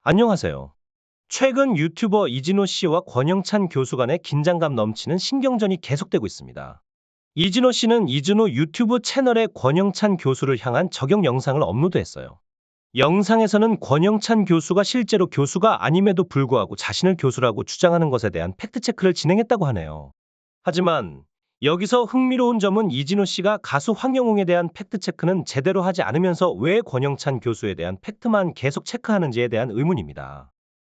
안녕하세요. 최근 유튜버 이진호 씨와 권영찬 교수 간의 긴장감 넘치는 신경전이 계속되고 있습니다. 이진호 씨는 이진호 유튜브 채널에 권영찬 교수를 향한 저격 영상을 업로드했어요. 영상에서는 권영찬 교수가 실제로 교수가 아님에도 불구하고 자신을 교수라고 주장하는 것에 대한 팩트체크를 진행했다고 하네요. 하지만 여기서 흥미로운 점은 이진호 씨가 가수 황영웅에 대한 팩트체크는 제대로 하지 않으면서 왜 권영찬 교수에 대한 팩트만 계속 체크하는지에 대한 의문입니다.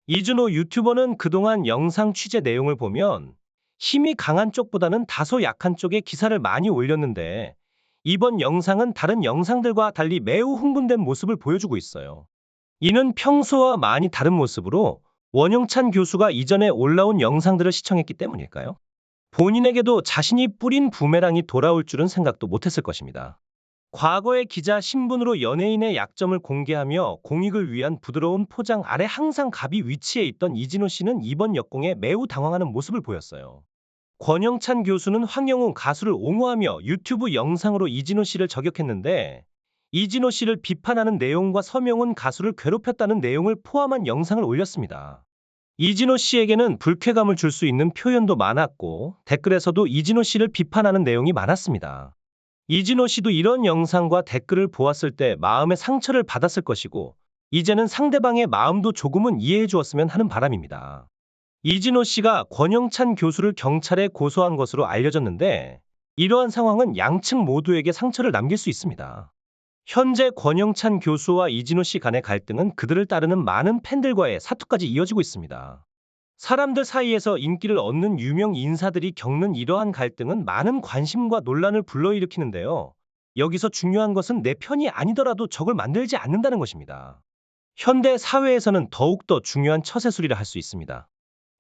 이준호 유튜버는 그동안 영상 취재 내용을 보면 힘이 강한 쪽보다는 다소 약한 쪽에 기사를 많이 올렸는데 이번 영상은 다른 영상들과 달리 매우 흥분된 모습을 보여주고 있어요. 이는 평소와 많이 다른 모습으로 원영찬 교수가 이전에 올라온 영상들을 시청했기 때문일까요? 본인에게도 자신이 뿌린 부메랑이 돌아올 줄은 생각도 못했을 것입니다. 과거의 기자 신분으로 연예인의 약점을 공개하며 공익을 위한 부드러운 포장 아래 항상 갑이 위치해 있던 이진호 씨는 이번 역공에 매우 당황하는 모습을 보였어요. 권영찬 교수는 황영웅 가수를 옹호하며 유튜브 영상으로 이진호 씨를 저격했는데 이진호 씨를 비판하는 내용과 서명훈 가수를 괴롭혔다는 내용을 포함한 영상을 올렸습니다. 이진호 씨에게는 불쾌감을 줄 수 있는 표현도 많았고 댓글에서도 이진호 씨를 비판하는 내용이 많았습니다. 이진호 씨도 이런 영상과 댓글을 보았을 때 마음의 상처를 받았을 것이고 이제는 상대방의 마음도 조금은 이해해 주었으면 하는 바람입니다. 이진호 씨가 권영찬 교수를 경찰에 고소한 것으로 알려졌는데 이러한 상황은 양측 모두에게 상처를 남길 수 있습니다. 현재 권영찬 교수와 이진호 씨 간의 갈등은 그들을 따르는 많은 팬들과의 사투까지 이어지고 있습니다. 사람들 사이에서 인기를 얻는 유명 인사들이 겪는 이러한 갈등은 많은 관심과 논란을 불러일으키는데요. 여기서 중요한 것은 내 편이 아니더라도 적을 만들지 않는다는 것입니다. 현대 사회에서는 더욱더 중요한 처세술이라 할 수 있습니다.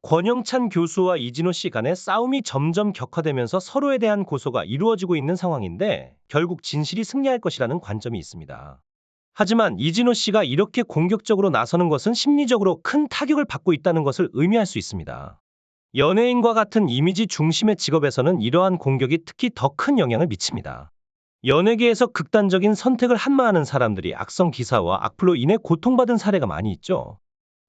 권영찬 교수와 이진호 씨 간의 싸움이 점점 격화되면서 서로에 대한 고소가 이루어지고 있는 상황인데 결국 진실이 승리할 것이라는 관점이 있습니다. 하지만 이진호 씨가 이렇게 공격적으로 나서는 것은 심리적으로 큰 타격을 받고 있다는 것을 의미할 수 있습니다. 연예인과 같은 이미지 중심의 직업에서는 이러한 공격이 특히 더 큰 영향을 미칩니다. 연예계에서 극단적인 선택을 한마하는 사람들이 악성 기사와 악플로 인해 고통받은 사례가 많이 있죠.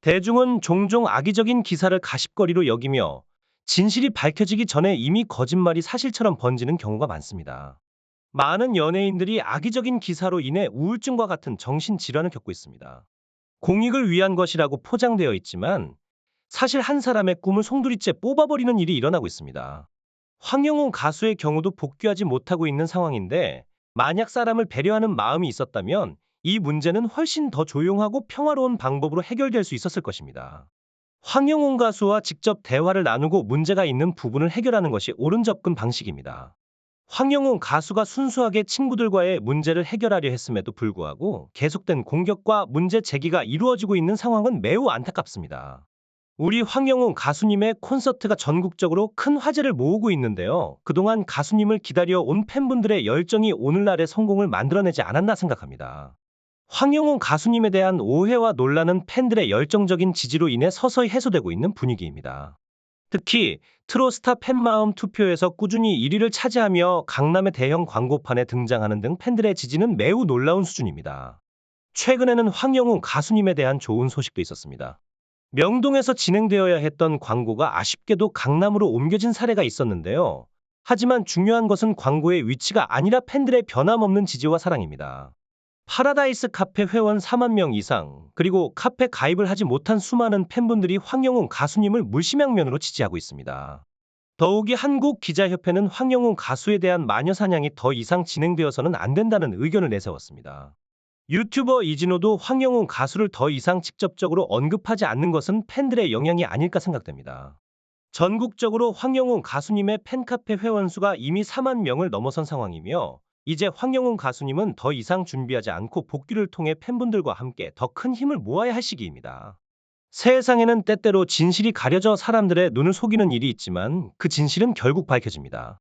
대중은 종종 악의적인 기사를 가십거리로 여기며 진실이 밝혀지기 전에 이미 거짓말이 사실처럼 번지는 경우가 많습니다. 많은 연예인들이 악의적인 기사로 인해 우울증과 같은 정신질환을 겪고 있습니다. 공익을 위한 것이라고 포장되어 있지만 사실 한 사람의 꿈을 송두리째 뽑아버리는 일이 일어나고 있습니다. 황영웅 가수의 경우도 복귀하지 못하고 있는 상황인데 만약 사람을 배려하는 마음이 있었다면 이 문제는 훨씬 더 조용하고 평화로운 방법으로 해결될 수 있었을 것입니다. 황영웅 가수와 직접 대화를 나누고 문제가 있는 부분을 해결하는 것이 옳은 접근 방식입니다. 황영웅 가수가 순수하게 친구들과의 문제를 해결하려 했음에도 불구하고 계속된 공격과 문제 제기가 이루어지고 있는 상황은 매우 안타깝습니다. 우리 황영웅 가수님의 콘서트가 전국적으로 큰 화제를 모으고 있는데요. 그동안 가수님을 기다려 온 팬분들의 열정이 오늘날의 성공을 만들어내지 않았나 생각합니다. 황영웅 가수님에 대한 오해와 논란은 팬들의 열정적인 지지로 인해 서서히 해소되고 있는 분위기입니다. 특히 트로스타 팬마음 투표에서 꾸준히 1위를 차지하며 강남의 대형 광고판에 등장하는 등 팬들의 지지는 매우 놀라운 수준입니다. 최근에는 황영웅 가수님에 대한 좋은 소식도 있었습니다. 명동에서 진행되어야 했던 광고가 아쉽게도 강남으로 옮겨진 사례가 있었는데요. 하지만 중요한 것은 광고의 위치가 아니라 팬들의 변함없는 지지와 사랑입니다. 파라다이스 카페 회원 4만 명 이상, 그리고 카페 가입을 하지 못한 수많은 팬분들이 황영웅 가수님을 물심양면으로 지지하고 있습니다. 더욱이 한국기자협회는 황영웅 가수에 대한 마녀사냥이 더 이상 진행되어서는 안 된다는 의견을 내세웠습니다. 유튜버 이진호도 황영웅 가수를 더 이상 직접적으로 언급하지 않는 것은 팬들의 영향이 아닐까 생각됩니다. 전국적으로 황영웅 가수님의 팬카페 회원 수가 이미 4만 명을 넘어선 상황이며 이제 황영웅 가수님은 더 이상 준비하지 않고 복귀를 통해 팬분들과 함께 더 큰 힘을 모아야 할 시기입니다. 세상에는 때때로 진실이 가려져 사람들의 눈을 속이는 일이 있지만 그 진실은 결국 밝혀집니다.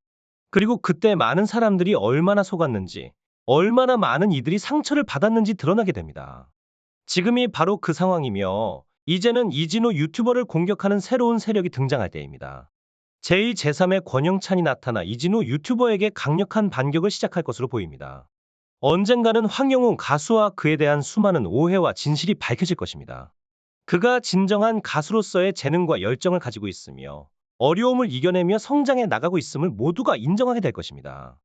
그리고 그때 많은 사람들이 얼마나 속았는지, 얼마나 많은 이들이 상처를 받았는지 드러나게 됩니다. 지금이 바로 그 상황이며 이제는 이진호 유튜버를 공격하는 새로운 세력이 등장할 때입니다. 제2, 제3의 권영찬이 나타나 이진호 유튜버에게 강력한 반격을 시작할 것으로 보입니다. 언젠가는 황영웅 가수와 그에 대한 수많은 오해와 진실이 밝혀질 것입니다. 그가 진정한 가수로서의 재능과 열정을 가지고 있으며 어려움을 이겨내며 성장해 나가고 있음을 모두가 인정하게 될 것입니다.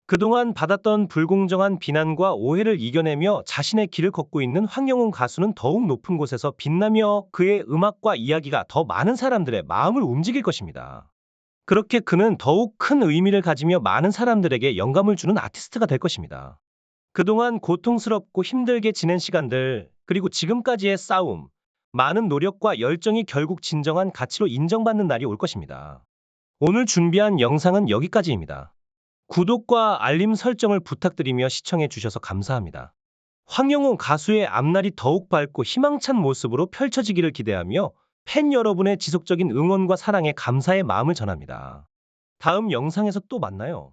그동안 받았던 불공정한 비난과 오해를 이겨내며 자신의 길을 걷고 있는 황영훈 가수는 더욱 높은 곳에서 빛나며 그의 음악과 이야기가 더 많은 사람들의 마음을 움직일 것입니다. 그렇게 그는 더욱 큰 의미를 가지며 많은 사람들에게 영감을 주는 아티스트가 될 것입니다. 그동안 고통스럽고 힘들게 지낸 시간들, 그리고 지금까지의 싸움, 많은 노력과 열정이 결국 진정한 가치로 인정받는 날이 올 것입니다. 오늘 준비한 영상은 여기까지입니다. 구독과 알림 설정을 부탁드리며 시청해 주셔서 감사합니다. 황영호 가수의 앞날이 더욱 밝고 희망찬 모습으로 펼쳐지기를 기대하며 팬 여러분의 지속적인 응원과 사랑에 감사의 마음을 전합니다. 다음 영상에서 또 만나요.